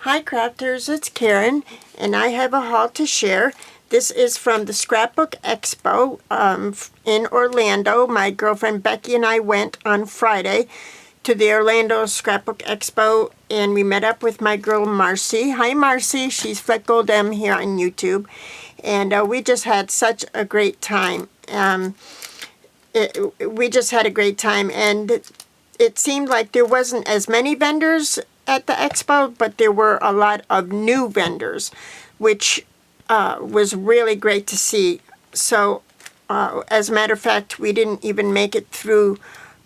Hi crafters, it's Karen, and I have a haul to share. This is from the Scrapbook Expo in Orlando. My girlfriend Becky and I went on Friday to the Orlando Scrapbook Expo, and we met up with my girl Marcy. Hi Marcy, she's Fleck Gold M here on YouTube, and we just had such a great time. We just had a great time, and it seemed like there wasn't as many vendors at the expo, but there were a lot of new vendors, which was really great to see. So as a matter of fact, we didn't even make it through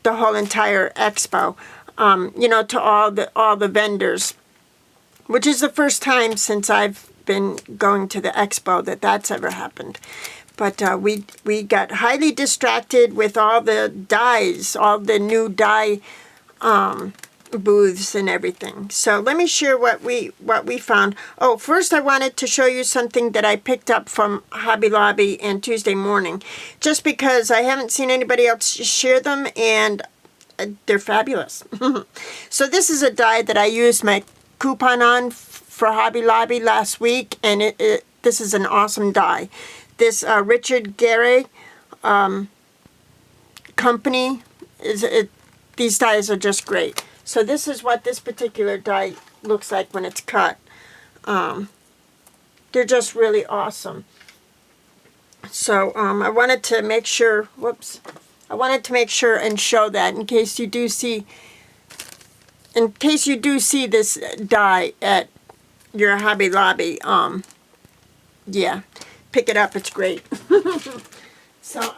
the whole entire expo, to all the vendors, which is the first time since I've been going to the expo that's ever happened. But we got highly distracted with all the dyes, all the new dye booths and everything. So let me share what we found. Oh, first I wanted to show you something that I picked up from Hobby Lobby and Tuesday Morning, just because I haven't seen anybody else share them, and they're fabulous. So this is a die that I used my coupon on for Hobby Lobby last week, and this is an awesome die. This Richard Gere company these dies are just great. So this is what this particular die looks like when it's cut. They're just really awesome. So I wanted to make sure, and show that in case you do see this die at your Hobby Lobby. Yeah, pick it up, it's great. So,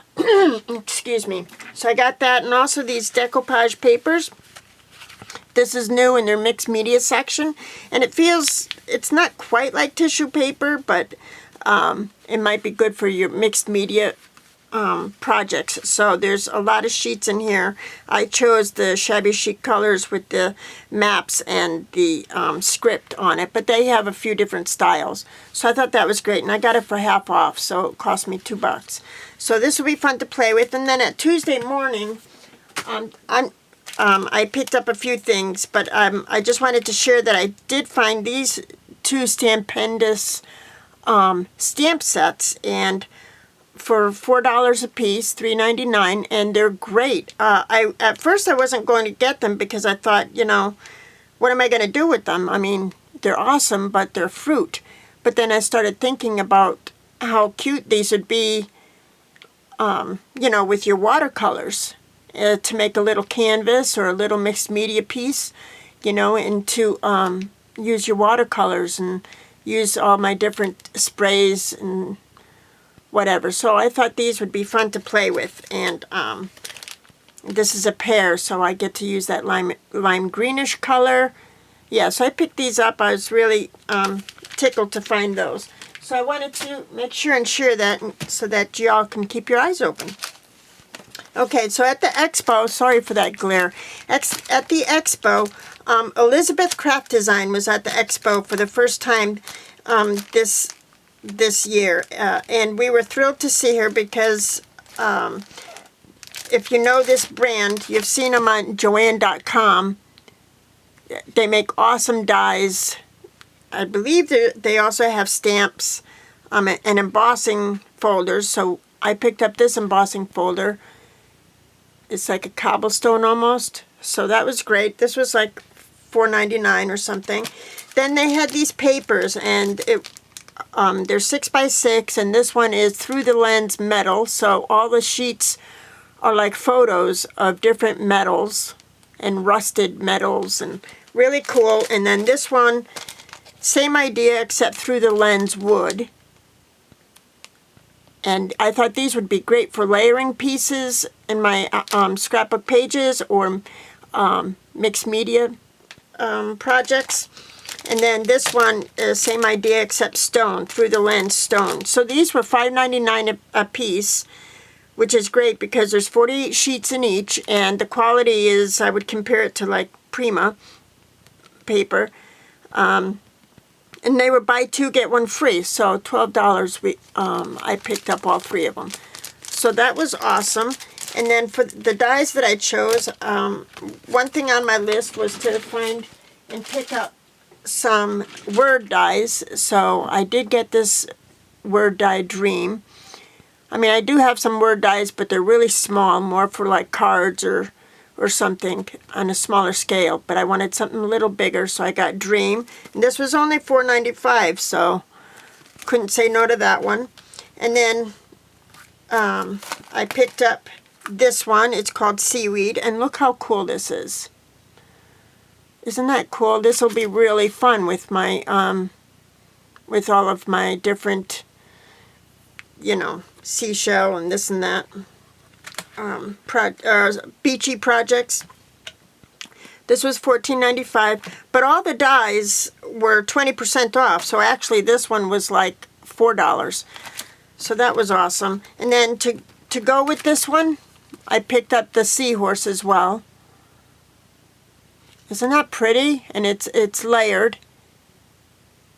excuse me. So I got that, and also these decoupage papers. This is new in their mixed media section, and it's not quite like tissue paper, but it might be good for your mixed media projects. So there's a lot of sheets in here. I chose the shabby chic colors with the maps and the script on it, but they have a few different styles. So I thought that was great, and I got it for half off, so it cost me $2. So this will be fun to play with. And then at Tuesday morning, I picked up a few things, but I just wanted to share that I did find these two Stampendous stamp sets, and for $4 a piece, $3.99, and they're great. At first I wasn't going to get them because I thought, what am I going to do with them? I mean, they're awesome, but they're fruit. But then I started thinking about how cute these would be, with your watercolors. To make a little canvas or a little mixed media piece, and to use your watercolors and use all my different sprays and whatever. So I thought these would be fun to play with, and this is a pair, so I get to use that lime greenish color. Yeah, so I picked these up. I was really tickled to find those. So I wanted to make sure and share that so that y'all can keep your eyes open. Okay, so at the expo, sorry for that glare, at the expo, Elizabeth Craft Design was at the expo for the first time this year, and we were thrilled to see her because if you know this brand, you've seen them on Joann.com. They make awesome dies. I believe they also have stamps and embossing folders, so I picked up this embossing folder. It's like a cobblestone almost. So that was great. This was like $4.99 or something. Then they had these papers, and they're 6x6, and this one is through the lens metal. So all the sheets are like photos of different metals and rusted metals, and really cool. And then this one, same idea except through the lens wood. And I thought these would be great for layering pieces in my scrapbook pages or mixed media projects. And then this one is same idea except stone, through the lens stone. So these were $5.99 a piece, which is great because there's 48 sheets in each, and the quality is, I would compare it to like Prima paper. And they were buy two, get one free. So $12, I picked up all three of them. So that was awesome. And then for the dies that I chose, one thing on my list was to find and pick up some word dies. So I did get this word die Dream. I mean, I do have some word dies, but they're really small, more for like cards or something on a smaller scale. But I wanted something a little bigger, so I got Dream. And this was only $4.95, so couldn't say no to that one. And then I picked up this one. It's called Seaweed, and look how cool this is. Isn't that cool? This will be really fun with my with all of my different, you know, seashell and this and that beachy projects. This was $14.95, but all the dies were 20% off. So actually, this one was like $4. So that was awesome. And then to go with this one, I picked up the seahorse as well. Isn't that pretty? And it's layered.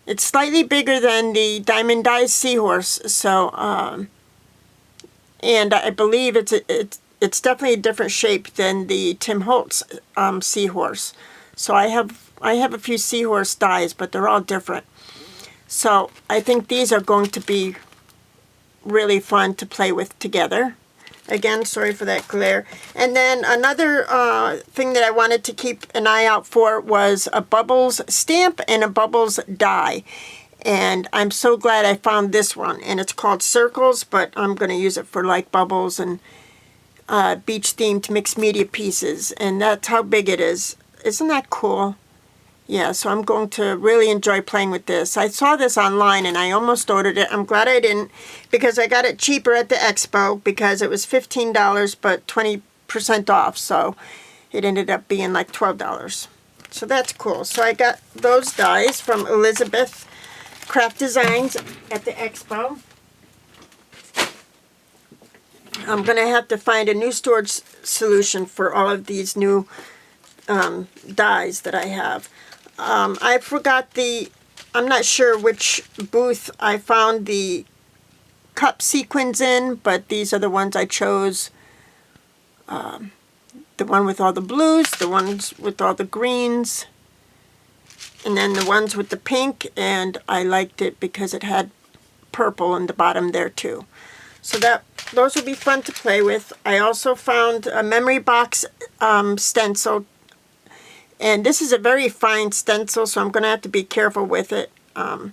It's slightly bigger than the Diamond Dies seahorse. So and I believe it's definitely a different shape than the Tim Holtz seahorse. So I have a few seahorse dies, but they're all different. So I think these are going to be really fun to play with together. Again, sorry for that glare. And then another thing that I wanted to keep an eye out for was a Bubbles stamp and a Bubbles die. And I'm so glad I found this one. And it's called Circles, but I'm going to use it for like bubbles and beach-themed mixed media pieces. And that's how big it is. Isn't that cool? Yeah, so I'm going to really enjoy playing with this. I saw this online and I almost ordered it. I'm glad I didn't, because I got it cheaper at the expo because it was $15 but 20% off. So it ended up being like $12. So that's cool. So I got those dies from Elizabeth Craft Designs at the expo. I'm going to have to find a new storage solution for all of these new dies that I have. I forgot I'm not sure which booth I found the cup sequins in, but these are the ones I chose. The one with all the blues, the ones with all the greens, and then the ones with the pink, and I liked it because it had purple in the bottom there too. So those will be fun to play with. I also found a memory box stencil. And this is a very fine stencil, so I'm going to have to be careful with it. And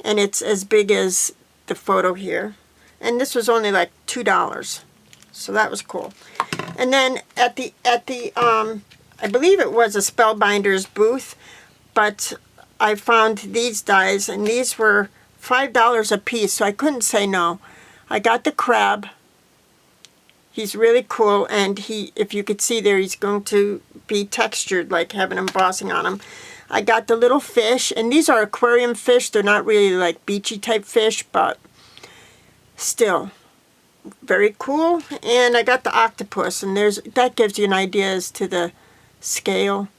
it's as big as the photo here. And this was only like $2. So that was cool. And then at the I believe it was a Spellbinders booth, but I found these dies, and these were $5 a piece, so I couldn't say no. I got the crab. He's really cool, and if you could see there, he's going to be textured, like having embossing on him. I got the little fish, and these are aquarium fish. They're not really like beachy type fish, but still very cool. And I got the octopus, and that gives you an idea as to the scale.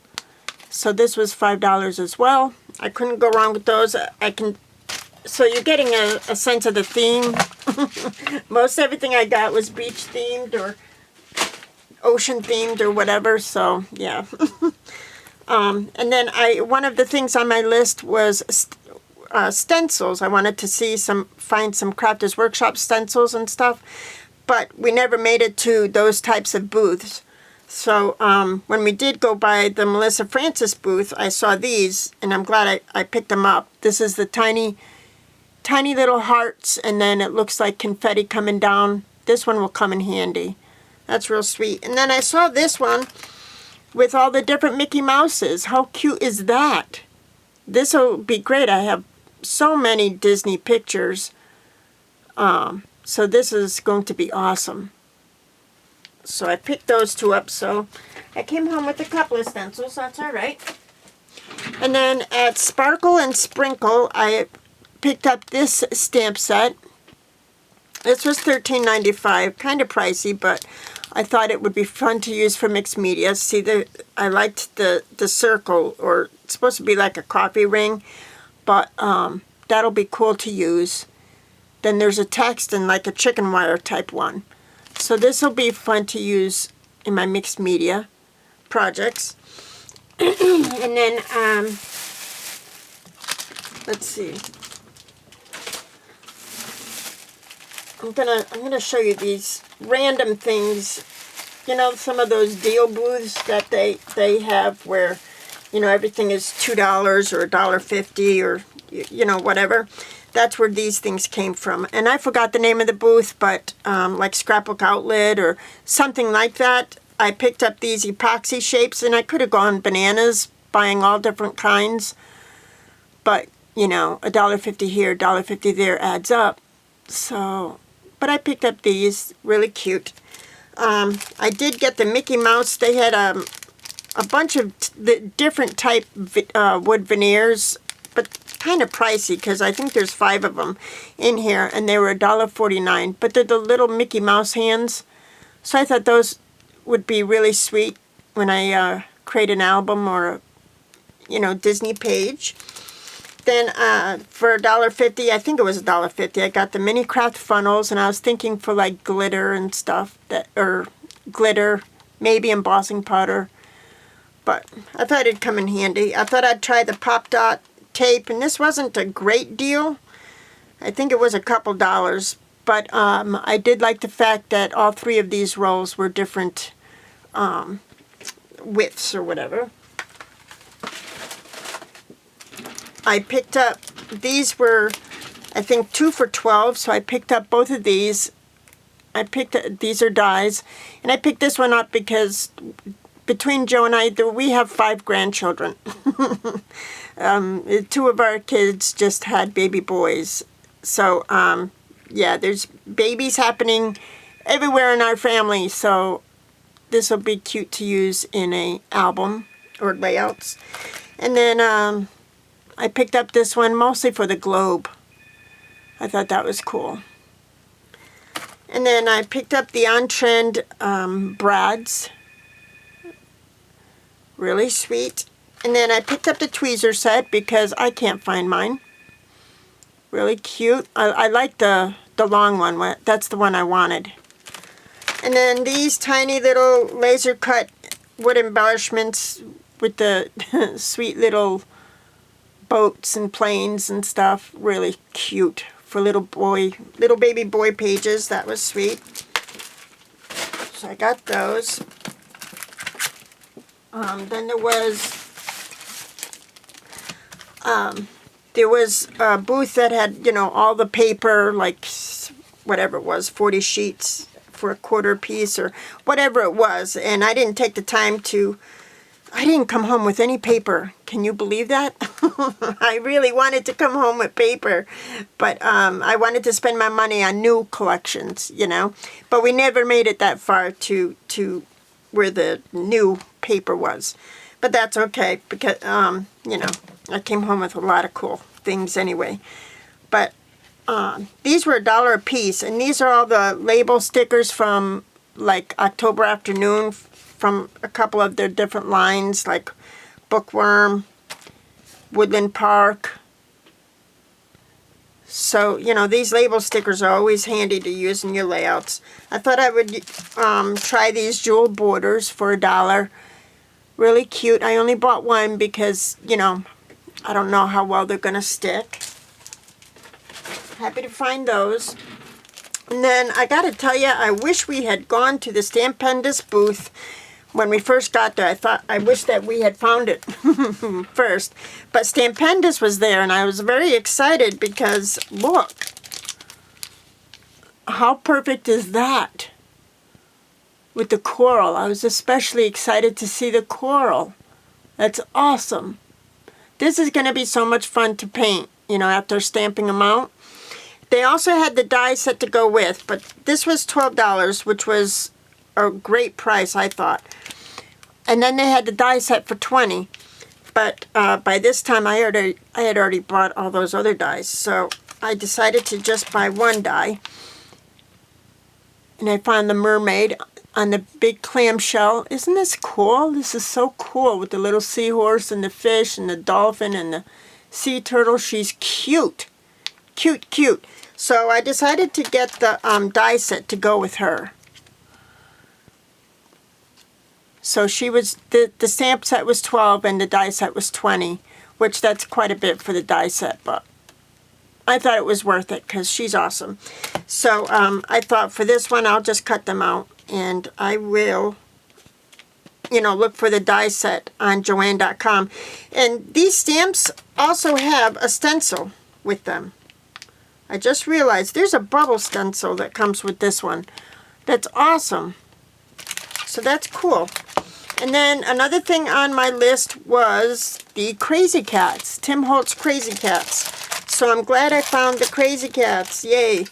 So this was $5 as well. I couldn't go wrong with those. So you're getting a sense of the theme. Most everything I got was beach themed or ocean themed or whatever. So yeah. And then one of the things on my list was stencils. I wanted to find some Crafters Workshop stencils and stuff, but we never made it to those types of booths. So when we did go by the Melissa Francis booth, I saw these, and I'm glad I picked them up. This is the tiny little hearts, and then it looks like confetti coming down. This one will come in handy. That's real sweet. And then I saw this one with all the different Mickey Mouses. How cute is that? This will be great. I have so many Disney pictures. So this is going to be awesome. So I picked those two up. So I came home with a couple of stencils. That's all right. And then at Sparkle and Sprinkle, I picked up this stamp set. This was $13.95, kind of pricey, but I thought it would be fun to use for mixed media. See, I liked the circle, or it's supposed to be like a coffee ring, but that'll be cool to use. Then there's a text and like a chicken wire type one. So this will be fun to use in my mixed media projects. And then let's see. I'm gonna show you these random things. You know, some of those deal booths that they have where, you know, everything is $2 or $1.50 or, you know, whatever. That's where these things came from. And I forgot the name of the booth, but like Scrapbook Outlet or something like that. I picked up these epoxy shapes, and I could have gone bananas buying all different kinds. But, you know, $1.50 here, $1.50 there adds up. So, but I picked up these, really cute. I did get the Mickey Mouse. They had a bunch of different type wood veneers, but kind of pricey because I think there's 5 of them in here, and they were $1.49. But they're the little Mickey Mouse hands, so I thought those would be really sweet when I create an album or a, you know, Disney page. Then for $1.50, I think it was $1.50, I got the mini craft funnels, and I was thinking for like glitter and stuff, or glitter, maybe embossing powder, but I thought it'd come in handy. I thought I'd try the Pop Dot tape, and this wasn't a great deal. I think it was a couple dollars, but I did like the fact that all 3 of these rolls were different widths or whatever. I picked up, these were, I think, 2 for $12, so I picked up both of these. These are dies, and I picked this one up because between Joe and I, we have 5 grandchildren. 2 of our kids just had baby boys. So, yeah, there's babies happening everywhere in our family, so this will be cute to use in a album or layouts. And then, I picked up this one mostly for the globe. I thought that was cool. And then I picked up the on-trend brads. Really sweet. And then I picked up the tweezer set because I can't find mine. Really cute. I like the long one. That's the one I wanted. And then these tiny little laser cut wood embellishments with the sweet little boats and planes and stuff. Really cute for little baby boy pages. That was sweet. So I got those. Then there was a booth that had, you know, all the paper, like whatever it was, 40 sheets for a quarter piece or whatever it was. And I didn't take the time I didn't come home with any paper. Can you believe that? I really wanted to come home with paper, but I wanted to spend my money on new collections, you know. But we never made it that far to where the new paper was. But that's okay because, you know, I came home with a lot of cool things anyway. But these were $1 a piece, and these are all the label stickers from like October Afternoon, from a couple of their different lines, like Bookworm, Woodland Park. So, you know, these label stickers are always handy to use in your layouts. I thought I would try these jewel borders for $1. Really cute. I only bought one because, you know, I don't know how well they're going to stick. Happy to find those. And then I got to tell you, I wish we had gone to the Stampendous booth when we first got there. I wish that we had found it first. But Stampendous was there, and I was very excited because, look, how perfect is that? With the coral. I was especially excited to see the coral. That's awesome. This is going to be so much fun to paint, you know, after stamping them out. They also had the die set to go with, but this was $12, which was a great price, I thought. And then they had the die set for $20. But by this time, I had already bought all those other dies, so I decided to just buy one die. And I found the mermaid on the big clamshell. Isn't this cool? This is so cool with the little seahorse and the fish and the dolphin and the sea turtle. She's cute. Cute, cute. So I decided to get the die set to go with her. So she was, the stamp set was $12 and the die set was $20, which that's quite a bit for the die set, but I thought it was worth it because she's awesome. So I thought for this one, I'll just cut them out, and I will, you know, look for the die set on Joann.com. And these stamps also have a stencil with them. I just realized there's a bubble stencil that comes with this one. That's awesome. So that's cool. And then another thing on my list was the Crazy Cats, Tim Holtz Crazy Cats. So I'm glad I found the Crazy Cats. Yay.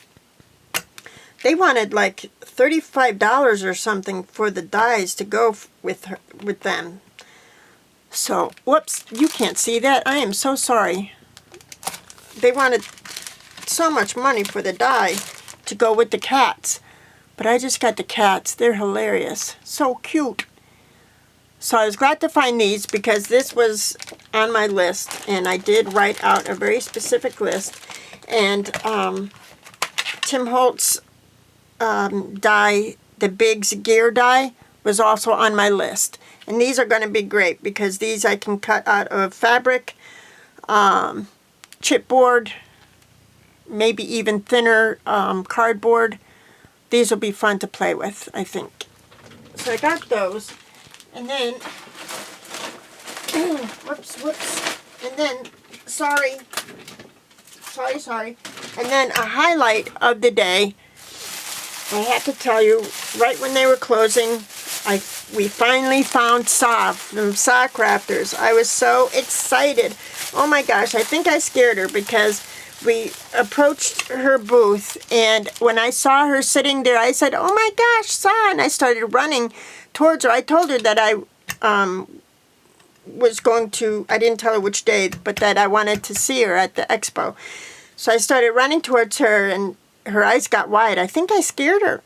They wanted like $35 or something for the dies to go with them. So, whoops, you can't see that. I am so sorry. They wanted so much money for the die to go with the cats. But I just got the cats. They're hilarious. So cute. So I was glad to find these because this was on my list, and I did write out a very specific list. And Tim Holtz die, the Biggs gear die, was also on my list. And these are going to be great because these I can cut out of fabric, chipboard, maybe even thinner cardboard. These will be fun to play with, I think. So I got those. And then, whoops. And then, sorry. And then a highlight of the day, I have to tell you, right when they were closing, we finally found Saw from Saw Crafters. I was so excited. Oh my gosh, I think I scared her because we approached her booth, and when I saw her sitting there, I said, oh my gosh, Saw, and I started running towards her. I told her that I was going to, I didn't tell her which day, but that I wanted to see her at the expo. So I started running towards her, and her eyes got wide. I think I scared her.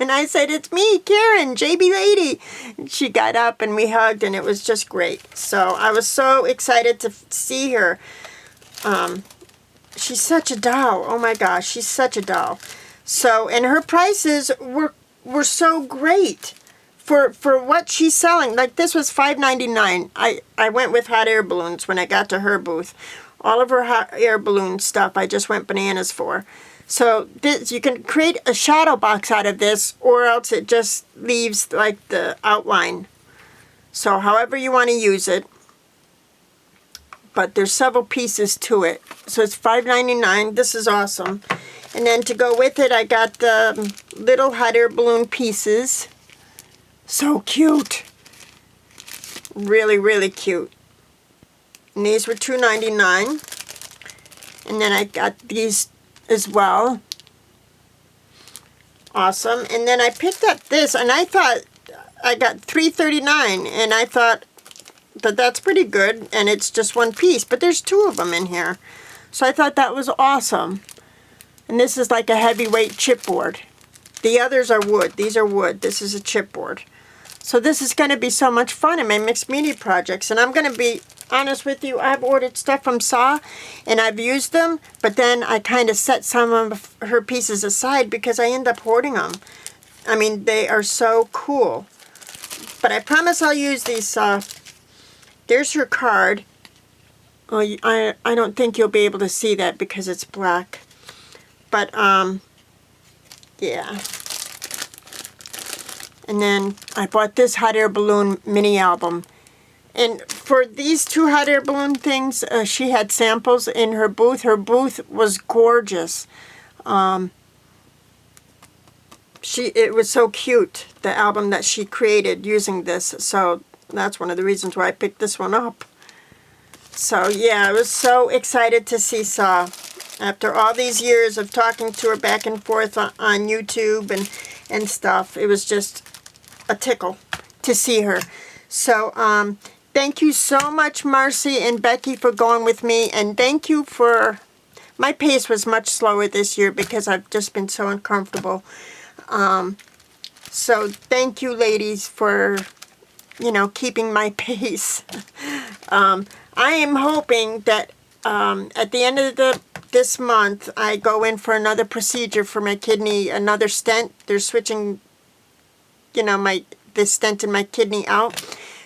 And I said, it's me, Karen, JB Lady. And she got up, and we hugged, and it was just great. So I was so excited to see her. She's such a doll. Oh my gosh, she's such a doll. So, and her prices were so great. For what she's selling, like this was $5.99. I went with hot air balloons when I got to her booth. All of her hot air balloon stuff I just went bananas for. So this, you can create a shadow box out of this, or else it just leaves like the outline. So however you want to use it. But there's several pieces to it. So it's $5.99. This is awesome. And then to go with it, I got the little hot air balloon pieces. So cute. Really, really cute. And these were $2.99. And then I got these as well. Awesome. And then I picked up this, and I thought I got $3.39, and I thought that that's pretty good, and it's just one piece, but there's two of them in here. So I thought that was awesome. And this is like a heavyweight chipboard. The others are wood. These are wood. This is a chipboard. So this is going to be so much fun in my mixed media projects. And I'm going to be honest with you, I've ordered stuff from Saw, and I've used them, but then I kind of set some of her pieces aside because I end up hoarding them. I mean, they are so cool. But I promise I'll use these. There's her card. Oh, I don't think you'll be able to see that because it's black. But, yeah. And then I bought this hot air balloon mini album. And for these two hot air balloon things, she had samples in her booth. Her booth was gorgeous. It was so cute, the album that she created using this. So that's one of the reasons why I picked this one up. So yeah, I was so excited to see Saw. After all these years of talking to her back and forth on YouTube and stuff, it was just a tickle to see her. So thank you so much, Marcia and Becky, for going with me. And thank you for... My pace was much slower this year because I've just been so uncomfortable. So thank you, ladies, for, keeping my pace. I am hoping that at the end of this month, I go in for another procedure for my kidney, another stent. They're switching, the stent in my kidney out.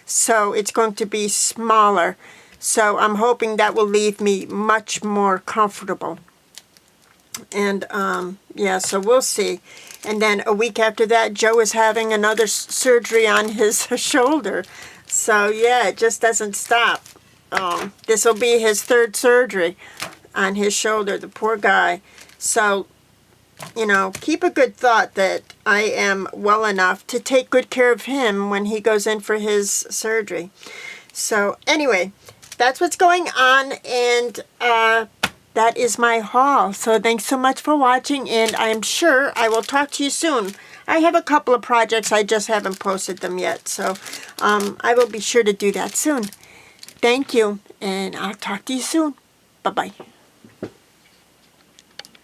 So it's going to be smaller. So I'm hoping that will leave me much more comfortable. And yeah, so we'll see. And then a week after that, Joe is having another surgery on his shoulder. So yeah, it just doesn't stop. This will be his third surgery on his shoulder, the poor guy. So, you know, keep a good thought that I am well enough to take good care of him when he goes in for his surgery. So anyway, that's what's going on, and that is my haul. So thanks so much for watching, and I'm sure I will talk to you soon. I have a couple of projects, I just haven't posted them yet, so I will be sure to do that soon. Thank you, and I'll talk to you soon. Bye-bye.